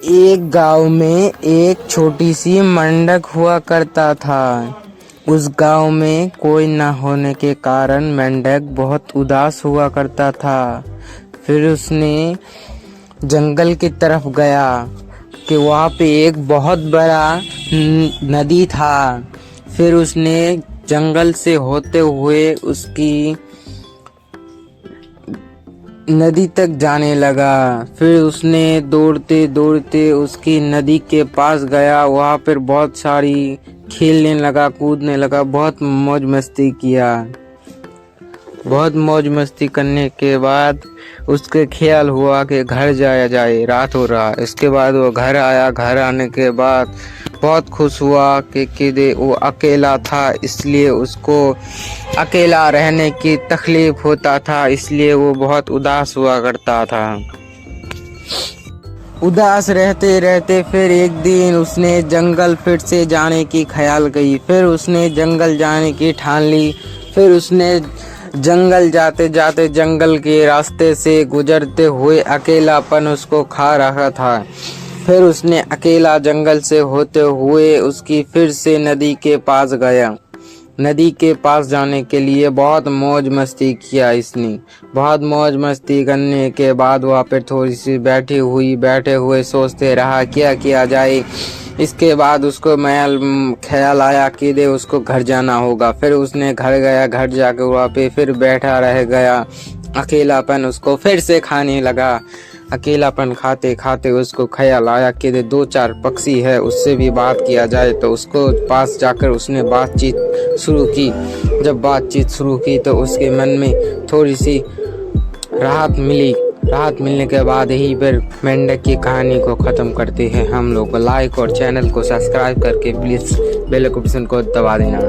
एक गांव में एक छोटी सी मेंढक हुआ करता था। उस गांव में कोई न होने के कारण मेंढक बहुत उदास हुआ करता था। फिर उसने जंगल की तरफ गया कि वहाँ पे एक बहुत बड़ा नदी था। फिर उसने जंगल से होते हुए उसकी नदी तक जाने लगा। फिर उसने दौड़ते दौड़ते उसकी नदी के पास गया। वहाँ पर बहुत सारी खेलने लगा, कूदने लगा, बहुत मौज मस्ती किया। बहुत मौज मस्ती करने के बाद उसके ख्याल हुआ कि घर जाया जाए, रात हो रहा। इसके बाद वो घर आया। घर आने के बाद बहुत खुश हुआ कि वो अकेला था, इसलिए उसको अकेला रहने की तकलीफ होता था, इसलिए वो बहुत उदास हुआ करता था। उदास रहते रहते फिर एक दिन उसने जंगल फिर से जाने की ख्याल की। फिर उसने जंगल जाने की ठान ली। फिर उसने जंगल जाते जाते जंगल के रास्ते से गुजरते हुए अकेलापन उसको खा रहा था। फिर उसने अकेला जंगल से होते हुए उसकी फिर से नदी के पास गया। नदी के पास जाने के लिए बहुत मौज मस्ती किया इसने। बहुत मौज मस्ती करने के बाद वहाँ पर थोड़ी सी बैठे हुए सोचते रहा क्या किया जाए। इसके बाद उसको ख्याल आया कि उसको घर जाना होगा। फिर उसने घर गया। घर जाकर वहाँ पे फिर बैठा रह गया। अकेलापन उसको फिर से खाने लगा। अकेलापन खाते खाते उसको ख्याल आया कि दो चार पक्षी है, उससे भी बात किया जाए। तो उसको पास जाकर उसने बातचीत शुरू की। जब बातचीत शुरू की तो उसके मन में थोड़ी सी राहत मिली। राहत मिलने के बाद ही फिर मेंढक की कहानी को ख़त्म करते हैं हम लोग। लाइक और चैनल को सब्सक्राइब करके प्लीज़ बेल आइकन को दबा देना।